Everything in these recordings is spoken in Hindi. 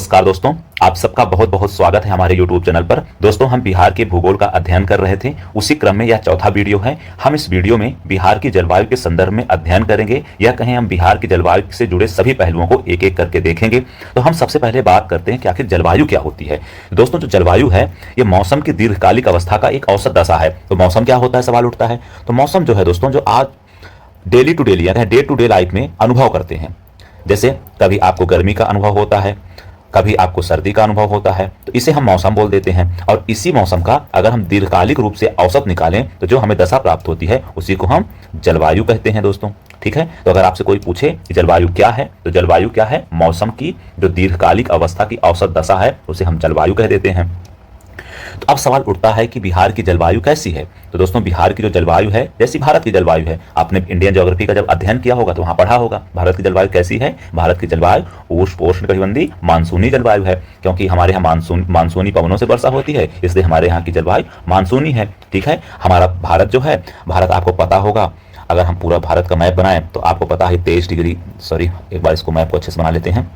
नमस्कार दोस्तों, आप सबका बहुत बहुत स्वागत है हमारे YouTube चैनल पर। दोस्तों, हम बिहार के भूगोल का अध्ययन कर रहे थे, उसी क्रम में यह चौथा वीडियो है। हम इस वीडियो में बिहार की जलवायु के संदर्भ में अध्ययन करेंगे, या कहें हम बिहार की जलवायु से जुड़े सभी पहलुओं को एक एक करके देखेंगे। तो हम सबसे पहले बात करते हैं कि आखिर जलवायु क्या होती है। दोस्तों, जो जलवायु है ये मौसम की दीर्घकालिक अवस्था का एक औसत दशा है। तो मौसम क्या होता है, सवाल उठता है। तो मौसम जो है दोस्तों, जो आज डेली टू डेली या डे टू डे लाइफ में अनुभव करते हैं, जैसे कभी आपको गर्मी का अनुभव होता है, कभी आपको सर्दी का अनुभव होता है, तो इसे हम मौसम बोल देते हैं। और इसी मौसम का अगर हम दीर्घकालिक रूप से औसत निकालें तो जो हमें दशा प्राप्त होती है उसी को हम जलवायु कहते हैं दोस्तों। ठीक है, तो अगर आपसे कोई पूछे कि जलवायु क्या है, तो जलवायु क्या है, मौसम की जो दीर्घकालिक अवस्था की औसत दशा है उसे हम जलवायु कह देते हैं। तो अब सवाल उठता है कि बिहार की जलवायु कैसी है। तो दोस्तों, बिहार की जो जलवायु है जैसी भारत की जलवायु है। आपने इंडियन ज्योग्राफी का जब अध्ययन किया होगा तो वहां पढ़ा होगा भारत की जलवायु कैसी है। भारत की जलवायु उष्ण मानसूनी जलवायु है, क्योंकि हमारे यहाँ मानसूनी पवनों से वर्षा होती है, इसलिए हमारे यहाँ की जलवायु मानसूनी है। ठीक है, हमारा भारत जो है, भारत आपको पता होगा, अगर हम पूरा भारत का मैप बनाएं तो आपको पता है 23 डिग्री, सॉरी एक बार इसको मैप को अच्छे से बना लेते हैं।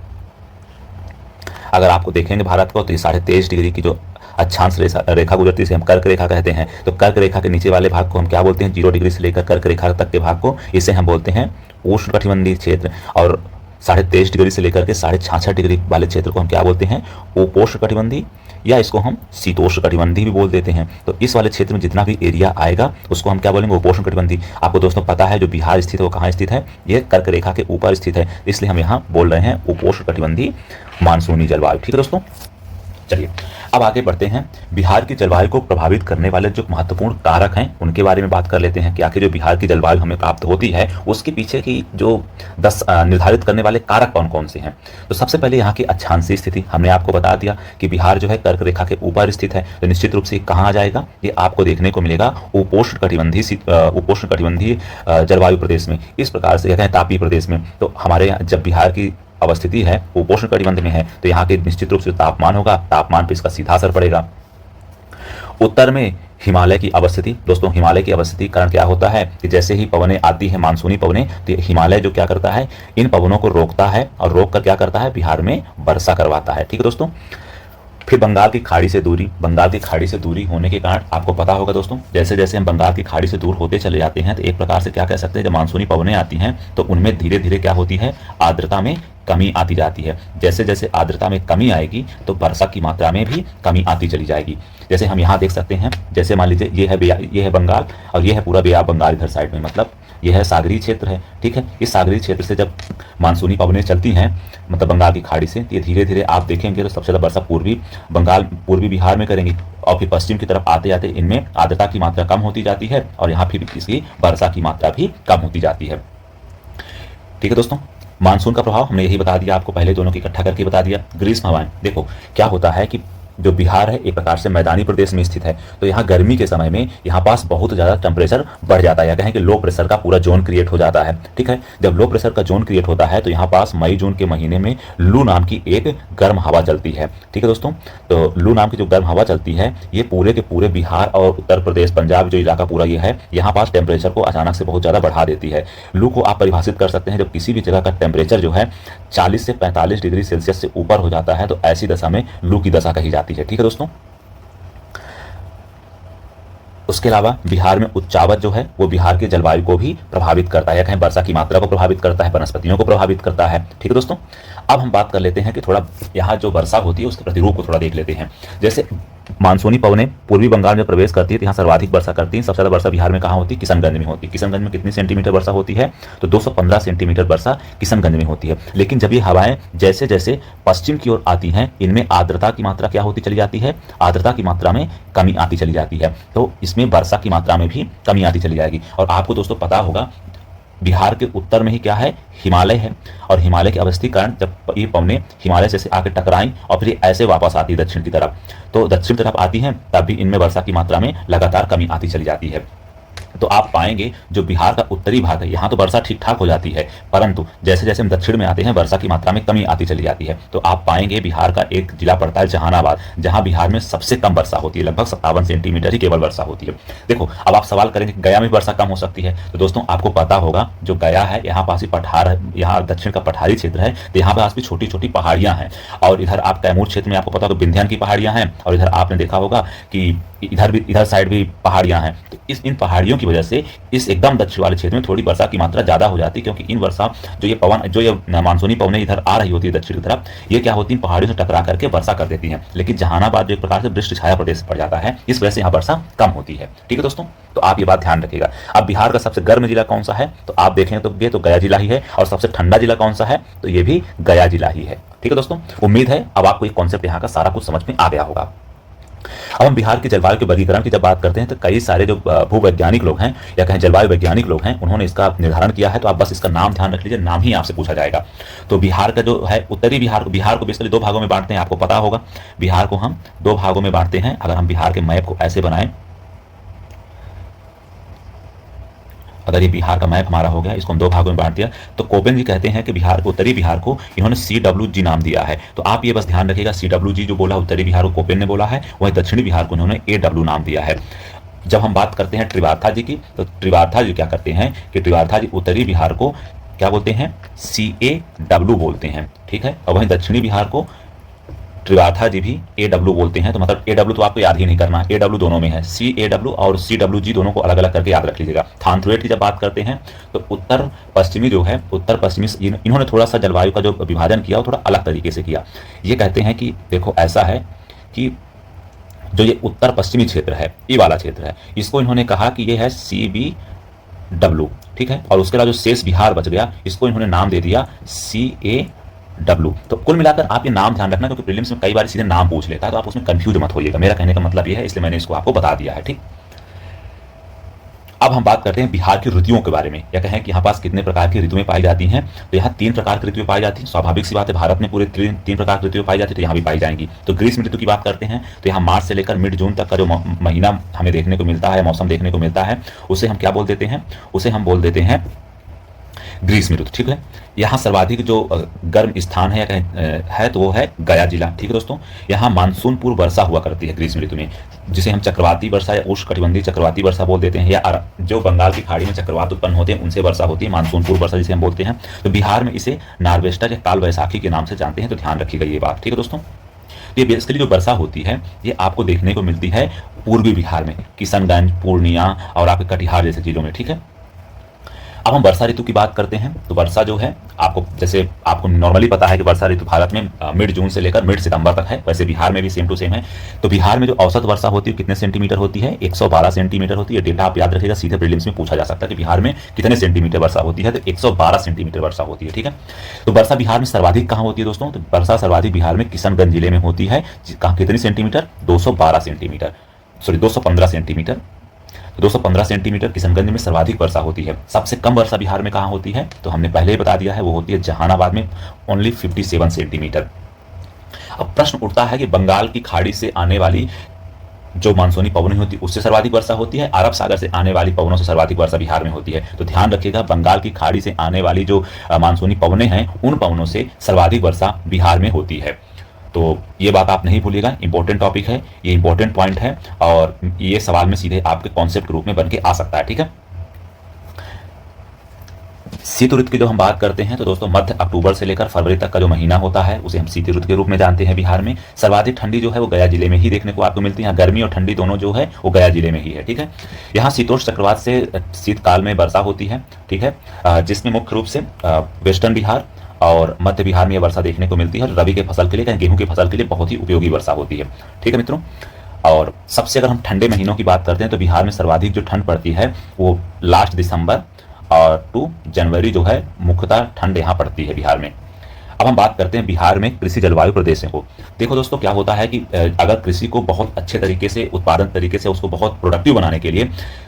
अगर आपको देखेंगे भारत को तो ये 23.5 डिग्री की जो अक्षांश रेखा गुजरती है, हम कर्क रेखा कहते हैं। तो कर्क रेखा के नीचे वाले भाग को हम क्या बोलते हैं, 0 डिग्री से लेकर कर्क रेखा तक के भाग को, इसे हम बोलते हैं उष्णकटिबंधीय क्षेत्र। और 23.5 डिग्री से लेकर के 66.5 डिग्री वाले क्षेत्र को हम क्या बोलते हैं, उपोष्णकटिबंधीय, या इसको हम शीतोष्णकटिबंधीय भी बोल देते हैं। तो इस वाले क्षेत्र में जितना भी एरिया आएगा उसको हम क्या बोलेंगे, उपोष्णकटिबंधीय। आपको दोस्तों पता है जो बिहार स्थित है वो कहाँ स्थित है, ये कर्क रेखा के ऊपर स्थित है, इसलिए हम यहाँ बोल रहे हैं उपोष्णकटिबंधीय मानसूनी जलवायु। ठीक है दोस्तों, चलिए अब आगे बढ़ते हैं। बिहार की जलवायु को प्रभावित करने वाले जो महत्वपूर्ण कारक हैं उनके बारे में बात कर लेते हैं कि आखिर जो बिहार की जलवायु हमें प्राप्त होती है उसके पीछे की जो 10 निर्धारित करने वाले कारक कौन कौन से हैं। तो सबसे पहले यहाँ की अक्षांशीय स्थिति, हमने आपको बता दिया कि बिहार जो है कर्क रेखा के ऊपर स्थित है, तो निश्चित रूप से कहाँ आ जाएगा, ये आपको देखने को मिलेगा उपोष्णकटिबंधीय जलवायु प्रदेश में। इस प्रकार से कहते हैं तापीय प्रदेश में। तो हमारे यहाँ जब बिहार की अवस्थिति है उपोष्ण कटिबंध में है तो यहाँ के निश्चित रूप से तापमान होगा, तापमान पर इसका सीधा असर पड़ेगा। उत्तर में हिमालय की अवस्थिति, दोस्तों हिमालय की अवस्थिति कारण क्या होता है कि जैसे ही पवनें आती है, मानसूनी पवनें, तो हिमालय जो क्या करता है, इन पवनों को रोकता है और रोक कर क्या करता है, बिहार में वर्षा करवाता है। ठीक है दोस्तों, फिर बंगाल की खाड़ी से दूरी, बंगाल की खाड़ी से दूरी होने के कारण आपको पता होगा दोस्तों, जैसे जैसे हम बंगाल की खाड़ी से दूर होते चले जाते हैं तो एक प्रकार से क्या कह सकते हैं, जब मानसूनी पवनें आती हैं तो उनमें धीरे धीरे क्या होती है, आर्द्रता में कमी आती जाती है। जैसे जैसे आर्द्रता में कमी आएगी तो वर्षा की मात्रा में भी कमी आती चली जाएगी। जैसे हम यहाँ देख सकते हैं, जैसे मान लीजिए ये है बंगाल और ये है पूरा बे ऑफ बंगाल इधर साइड में, मतलब यह है सागरीय क्षेत्र है। ठीक है, इस सागरीय क्षेत्र से जब मानसूनी पवनें चलती हैं मतलब बंगाल की खाड़ी से, ये धीरे धीरे आप देखेंगे तो सबसे ज़्यादा वर्षा पूर्वी बिहार में करेंगी और फिर पश्चिम की तरफ आते आते इनमें आर्द्रता की मात्रा कम होती जाती है और यहाँ फिर इसकी वर्षा की मात्रा भी कम होती जाती है। ठीक है दोस्तों, मानसून का प्रभाव हमने यही बता दिया आपको, पहले दोनों की इकट्ठा करके बता दिया। ग्रीष्म हवाएं, देखो क्या होता है कि जो बिहार है एक प्रकार से मैदानी प्रदेश में स्थित है, तो यहाँ गर्मी के समय में यहाँ पास बहुत ज़्यादा टेम्परेचर बढ़ जाता है, या कहें कि लो प्रेशर का पूरा जोन क्रिएट हो जाता है। ठीक है, जब लो प्रेशर का जोन क्रिएट होता है तो यहाँ पास मई जून के महीने में लू नाम की एक गर्म हवा चलती है। ठीक है दोस्तों, तो लू नाम की जो गर्म हवा चलती है ये पूरे के पूरे बिहार और उत्तर प्रदेश पंजाब जो इलाका पूरा ये है, यहाँ पास टेम्परेचर को अचानक से बहुत ज़्यादा बढ़ा देती है। लू को आप परिभाषित कर सकते हैं जब किसी भी जगह का टेम्परेचर जो है 40 से 45 डिग्री सेल्सियस से ऊपर हो जाता है तो ऐसी दशा में लू की दशा कही जाती है। ठीक है दोस्तों, उसके अलावा बिहार में उच्चावच जो है वो बिहार की जलवायु को भी प्रभावित करता है, या कहें वर्षा की मात्रा को प्रभावित करता है, वनस्पतियों को प्रभावित करता है। ठीक है दोस्तों, अब हम बात कर लेते हैं कि थोड़ा यहाँ जो वर्षा होती है उसके प्रतिरूप को थोड़ा देख लेते हैं। जैसे मानसूनी पवनें पूर्वी बंगाल में प्रवेश करती है तो यहाँ सर्वाधिक वर्षा करती है। सबसे ज़्यादा वर्षा बिहार में कहाँ होती है, किशनगंज में होती है। किशनगंज में कितनी सेंटीमीटर वर्षा होती है, तो 215 सेंटीमीटर वर्षा किशनगंज में होती है। लेकिन जब ये हवाएं जैसे जैसे पश्चिम की ओर आती हैं इनमें आर्द्रता की मात्रा क्या होती चली जाती है, आर्द्रता की मात्रा में कमी आती चली जाती है, तो इसमें वर्षा की मात्रा में भी कमी आती चली जाएगी। और आपको दोस्तों पता होगा बिहार के उत्तर में ही क्या है, हिमालय है, और हिमालय की अवस्थिति कारण जब ये पवनें हिमालय से आके टकराएं और फिर ऐसे वापस आती है दक्षिण की तरफ, तो दक्षिण तरफ आती हैं तब भी इनमें वर्षा की मात्रा में लगातार कमी आती चली जाती है। तो आप पाएंगे जो बिहार का उत्तरी भाग है यहाँ तो वर्षा ठीक ठाक हो जाती है, परंतु जैसे जैसे हम दक्षिण में आते हैं वर्षा की मात्रा में कमी आती चली जाती है। तो आप पाएंगे बिहार का एक जिला पड़ता है जहानाबाद, जहां बिहार में सबसे कम वर्षा होती है, लगभग 57 सेंटीमीटर ही केवल वर्षा होती है। देखो अब आप सवाल करेंगे गया में वर्षा कम हो सकती है, तो दोस्तों आपको पता होगा जो गया है यहाँ पास ही पठार है, यहाँ दक्षिण का पठारी क्षेत्र है, तो यहाँ पास भी छोटी छोटी पहाड़ियां हैं, और इधर आप कैमूर क्षेत्र में आपको पता होगा विंध्यान की पहाड़ियां हैं, और इधर आपने देखा होगा कि इधर साइड भी पहाड़ियां हैं। तो इन पहाड़ियों की वजह से इस एकदम दक्षिण वाले क्षेत्र में थोड़ी वर्षा की मात्रा ज्यादा हो जाती है, क्योंकि इन वर्षा जो ये मानसूनी पवनें इधर आ रही होती है दक्षिण की तरफ, ये क्या होती है पहाड़ियों से टकरा करके वर्षा कर देती हैं, लेकिन जहानाबाद जो एक प्रकार से वृष्टि छाया प्रदेश पड़ जाता है, इस वजह से यहाँ वर्षा कम होती है। ठीक है दोस्तों, तो आप ये बात ध्यान रखिएगा। अब बिहार का सबसे गर्म जिला कौन सा है, तो आप देखें तो ये तो गया जिला ही है, और सबसे ठंडा जिला कौन सा है, तो ये भी गया जिला ही है। ठीक है दोस्तों, उम्मीद है अब आपको एक कॉन्सेप्ट यहाँ का सारा कुछ समझ में आ गया होगा। अब हम बिहार के जलवायु के वर्गीकरण की जब बात करते हैं तो कई सारे जो भूवैज्ञानिक लोग हैं या कहें जलवायु वैज्ञानिक लोग हैं, उन्होंने इसका निर्धारण किया है। तो आप बस इसका नाम ध्यान रख लीजिए, नाम ही आपसे पूछा जाएगा। तो बिहार का जो है उत्तरी बिहार को बेसिकली दो भागों में बांटते हैं, आपको पता होगा। बिहार को हम दो भागों में बांटते हैं। अगर हम बिहार के मैप को ऐसे बनाएं, अगर ये बिहार का मैप हमारा हो गया, इसको हम दो भागों में बांट दिया, तो कोपेन जी कहते हैं कि बिहार को, उत्तरी बिहार को इन्होंने CWG नाम दिया है। तो आप ये बस ध्यान रखिएगा, CWG जो बोला उत्तरी बिहार को कोपेन ने बोला है, वही दक्षिणी बिहार को इन्होंने AW नाम दिया है। जब हम बात करते हैं त्रिवार्था जी की, तो त्रिवार्था जी क्या करते हैं कि त्रिवार्था जी उत्तरी बिहार को क्या बोलते हैं, CAW बोलते हैं। ठीक है, और वहीं दक्षिणी बिहार को त्रिवार्था जी भी AW बोलते हैं। तो मतलब AW तो आपको याद ही नहीं करना, AW दोनों में है, CAW और CWG दोनों को अलग अलग करके याद रख लीजिएगा। थानथ्रुएट की जब बात करते हैं तो उत्तर पश्चिमी जो है, उत्तर पश्चिमी इन्होंने थोड़ा सा जलवायु का जो विभाजन किया वो थोड़ा अलग तरीके से किया। ये कहते हैं कि देखो ऐसा है कि जो ये उत्तर पश्चिमी क्षेत्र है, ये वाला क्षेत्र है, इसको इन्होंने कहा कि ये है CBW। ठीक है, और उसके बाद जो शेष बिहार बच गया, इसको इन्होंने नाम दे दिया CAW। तो कुल मिलाकर आप ये नाम ध्यान रखना, क्योंकि प्रीलिम्स में कई बार सीधे नाम पूछ लेता है, तो आप उसमें कंफ्यूज मत होइएगा। मेरा कहने का मतलब ये है, इसलिए मैंने इसको आपको बता दिया है। ठीक, अब हम बात करते हैं बिहार की ऋतुओं के बारे में, या कहें कि यहाँ पास कितने प्रकार की ऋतुएं पाई जाती हैं। तो यहाँ 3 प्रकार की ऋतुएं पाई जाती हैं। स्वाभाविक सी बात है, भारत में पूरे 3 प्रकार की ऋतुएं पाई जाती है, तो यहाँ भी पाई जाएंगी। तो ग्रीष्म ऋतु की बात करते हैं, तो यहाँ मार्च से लेकर मिड जून तक का जो महीना हमें देखने को मिलता है, मौसम देखने को मिलता है, उसे हम क्या बोल देते हैं, उसे हम बोल देते हैं ग्रीष्म ऋतु। ठीक है, यहाँ सर्वाधिक जो गर्म स्थान है तो वो है गया जिला। ठीक है दोस्तों, यहाँ मानसून पूर्व वर्षा हुआ करती है ग्रीष्म ऋतु में, जिसे हम चक्रवाती वर्षा या उष्णकटिबंधीय चक्रवाती वर्षा बोल देते हैं, या जो बंगाल की खाड़ी में चक्रवात उत्पन्न होते हैं उनसे वर्षा होती है, मानसून पूर्व वर्षा जिसे हम बोलते हैं। तो बिहार में इसे नार्वेस्टर या काल वैसाखी के नाम से जानते हैं, तो ध्यान रखिएगा ये बात। ठीक है दोस्तों, ये बेसिकली जो वर्षा होती है ये आपको देखने को मिलती है पूर्वी बिहार में, किशनगंज, पूर्णिया और आपके कटिहार जैसे जिलों में। ठीक है, अब हम वर्षा ऋतु की बात करते हैं। तो वर्षा जो है आपको नॉर्मली पता है कि वर्षा ऋतु भारत में मिड जून से लेकर मिड सितंबर तक है, वैसे बिहार में भी सेम टू सेम है। तो बिहार में जो औसत वर्षा होती है कितने सेंटीमीटर होती है, 112 सेंटीमीटर होती है। डेटा आप याद रखिएगा, सीधे प्रीलिम्स में पूछा जा सकता है कि बिहार में कितने सेंटीमीटर वर्षा होती है, तो 112 सेंटीमीटर वर्षा होती है। ठीक है, तो वर्षा बिहार में सर्वाधिक कहाँ होती है दोस्तों, तो वर्षा सर्वाधिक बिहार में किशनगंज जिले में होती है। कितनी centimetre, 212 centimetre, sorry 215 centimetre. 215 centimetre Kishanganj में सर्वाधिक वर्षा होती है। सबसे कम वर्षा बिहार में कहाँ होती है, तो हमने पहले ही बता दिया है, वो होती है जहानाबाद में, ओनली 57 सेंटीमीटर। अब प्रश्न उठता है कि बंगाल की खाड़ी से आने वाली जो मानसूनी पवनें होती है उससे सर्वाधिक वर्षा होती है, अरब सागर से आने वाली पवनों से सर्वाधिक वर्षा बिहार में होती है। तो ध्यान रखिएगा, बंगाल की खाड़ी से आने वाली जो मानसूनी पवनें हैं उन पवनों से सर्वाधिक वर्षा बिहार में होती है। तो ये बात आप नहीं भूलिएगा, इंपॉर्टेंट टॉपिक है, ये इंपॉर्टेंट पॉइंट है, और ये सवाल में सीधे आपके कॉन्सेप्ट के रूप में बन के आ सकता है। ठीक है, शीत ऋतु की जो हम बात करते हैं तो दोस्तों मध्य अक्टूबर से लेकर फरवरी तक का जो महीना होता है उसे हम शीत ऋतु के रूप में जानते हैं। बिहार में सर्वाधिक ठंडी जो है वो गया जिले में ही देखने को आपको मिलती है। यहाँ गर्मी और ठंडी दोनों जो है वो गया जिले में ही है। ठीक है, यहाँ शीतोष्ण चक्रवात से शीतकाल में वर्षा होती है। ठीक है, जिसमें मुख्य रूप से वेस्टर्न बिहार और मध्य बिहार में यह वर्षा देखने को मिलती है। रबी के फसल के लिए, गेहूं की फसल के लिए बहुत ही उपयोगी वर्षा होती है। ठीक है मित्रों, और सबसे अगर हम ठंडे महीनों की बात करते हैं तो बिहार में सर्वाधिक जो ठंड पड़ती है वो लास्ट दिसंबर और 2 जनवरी जो है मुख्यतः ठंड यहाँ पड़ती है बिहार में। अब हम बात करते हैं बिहार में कृषि जलवायु प्रदेशों को। देखो दोस्तों, क्या होता है कि अगर कृषि को बहुत अच्छे तरीके से, उत्पादन तरीके से उसको बहुत प्रोडक्टिव बनाने के लिए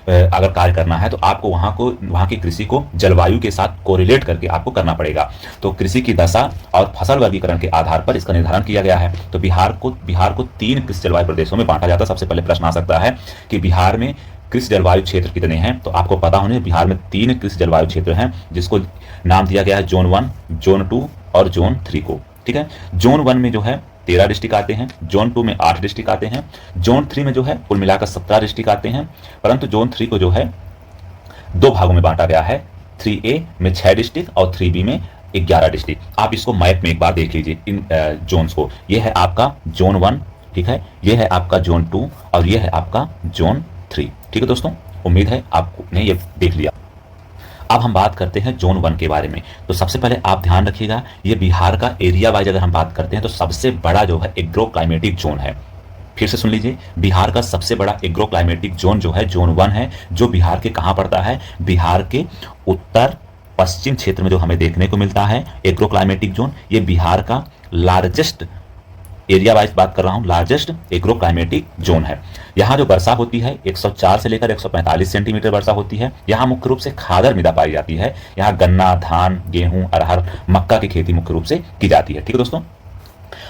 अगर कार्य करना है तो आपको वहाँ की कृषि को जलवायु के साथ कोरिलेट करके आपको करना पड़ेगा। तो कृषि की दशा और फसल वर्गीकरण के आधार पर इसका निर्धारण किया गया है। तो बिहार को 3 कृषि जलवायु प्रदेशों में बांटा जाता है। सबसे पहले प्रश्न आ सकता है कि बिहार में कृषि जलवायु क्षेत्र कितने हैं, तो आपको पता होने बिहार में 3 कृषि जलवायु क्षेत्र हैं, जिसको नाम दिया गया है जोन 1, जोन 2 और जोन 3 को। ठीक है, जोन 1 में जो है 13 डिस्ट्रिक्ट आते हैं, जोन 2 में 8 डिस्ट्रिक्ट आते हैं, जोन 3 में जो है कुल मिलाकर 17 डिस्ट्रिक्ट आते हैं, परंतु जोन 3 को जो है 2 भागों में बांटा गया है, 3A में 6 डिस्ट्रिक्ट और 3B में 11 डिस्ट्रिक्ट। आप इसको मैप में एक बार देख लीजिए इन जोन्स को। ये है आपका जोन 1, ठीक है, ये है आपका जोन 2 और ये है आपका जोन 3। ठीक है दोस्तों, उम्मीद है आपने ये देख लिया। अब हम बात करते हैं जोन 1 के बारे में। तो सबसे पहले आप ध्यान रखिएगा, ये बिहार का एरिया वाइज अगर हम बात करते हैं तो सबसे बड़ा जो है एग्रो क्लाइमेटिक जोन है। फिर से सुन लीजिए, बिहार का सबसे बड़ा एग्रो क्लाइमेटिक जोन जो है जोन 1 है, जो बिहार के कहां पड़ता है, बिहार के उत्तर पश्चिम क्षेत्र में जो हमें देखने को मिलता है एग्रो क्लाइमेटिक जोन। ये बिहार का लार्जेस्ट, एरिया वाइज बात कर रहा हूं, लार्जेस्ट एग्रो क्लाइमेटिक जोन है। यहाँ जो वर्षा होती है 104 से लेकर 145 सेंटीमीटर वर्षा होती है। यहाँ मुख्य रूप से खादर मृदा पाई जाती है। यहाँ गन्ना, धान, गेहूं, अरहर, मक्का की खेती मुख्य रूप से की जाती है। ठीक है दोस्तों,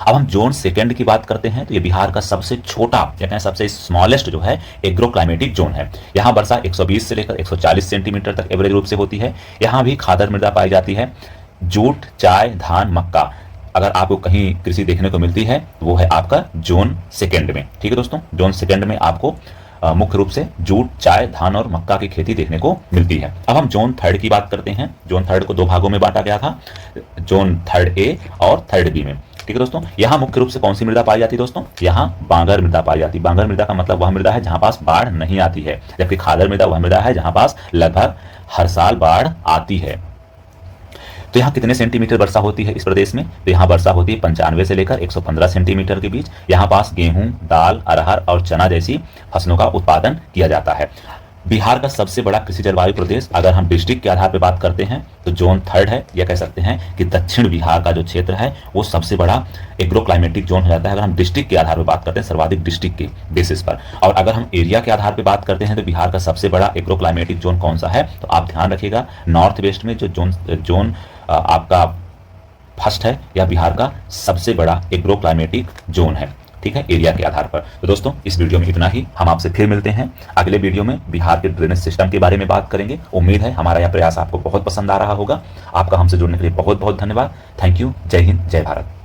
अब हम जोन सेकंड की बात करते हैं तो ये बिहार का सबसे छोटा या कहें सबसे स्मॉलेस्ट जो है एग्रो क्लाइमेटिक जोन है। यहाँ वर्षा 120 से लेकर 140 सेंटीमीटर तक एवरेज रूप से होती है। यहाँ भी खादर मृदा पाई जाती है। जूट, चाय, धान, मक्का अगर आपको कहीं कृषि देखने को मिलती है वो है आपका जोन सेकंड में। ठीक है दोस्तों, जोन सेकंड में आपको मुख्य रूप से जूट, चाय, धान और मक्का की खेती देखने को मिलती है। अब हम जोन थर्ड की बात करते हैं। जोन थर्ड को 2 भागों में बांटा गया था, जोन थर्ड ए और थर्ड बी में। ठीक है दोस्तों, यहाँ मुख्य रूप से कौन सी मृदा पाई जाती है दोस्तों, यहाँ बांगर मृदा पाई जाती है। बांगर मृदा का मतलब वह मृदा है जहां पास बाढ़ नहीं आती है, जबकि खादर मृदा वह मृदा है जहां पास लगभग हर साल बाढ़ आती है। तो यहाँ कितने सेंटीमीटर वर्षा होती है इस प्रदेश में, तो यहाँ वर्षा होती है 95 से लेकर 115 सेंटीमीटर के बीच। यहाँ पास गेहूं, दाल, अरहर और चना जैसी फसलों का उत्पादन किया जाता है। बिहार का सबसे बड़ा कृषि जलवायु प्रदेश अगर हम डिस्ट्रिक्ट के आधार पर बात करते हैं तो जोन थर्ड है, या कह सकते हैं कि दक्षिण बिहार का जो क्षेत्र है वो सबसे बड़ा एग्रो क्लाइमेटिक जोन हो जाता है अगर हम डिस्ट्रिक्ट के आधार पर बात करते हैं, सर्वाधिक डिस्ट्रिक्ट के बेसिस पर। और अगर हम एरिया के आधार पर बात करते हैं तो बिहार का सबसे बड़ा एग्रो क्लाइमेटिक जोन कौन सा है, तो आप ध्यान रखिएगा नॉर्थ वेस्ट में जो जोन आपका फर्स्ट है, यह बिहार का सबसे बड़ा एग्रो क्लाइमेटिक जोन है। ठीक है, एरिया के आधार पर। तो दोस्तों इस वीडियो में इतना ही, हम आपसे फिर मिलते हैं अगले वीडियो में। बिहार के ड्रेनेज सिस्टम के बारे में बात करेंगे। उम्मीद है हमारा यह प्रयास आपको बहुत पसंद आ रहा होगा। आपका हमसे जुड़ने के लिए बहुत बहुत धन्यवाद। Thank you. जय हिंद, जय भारत।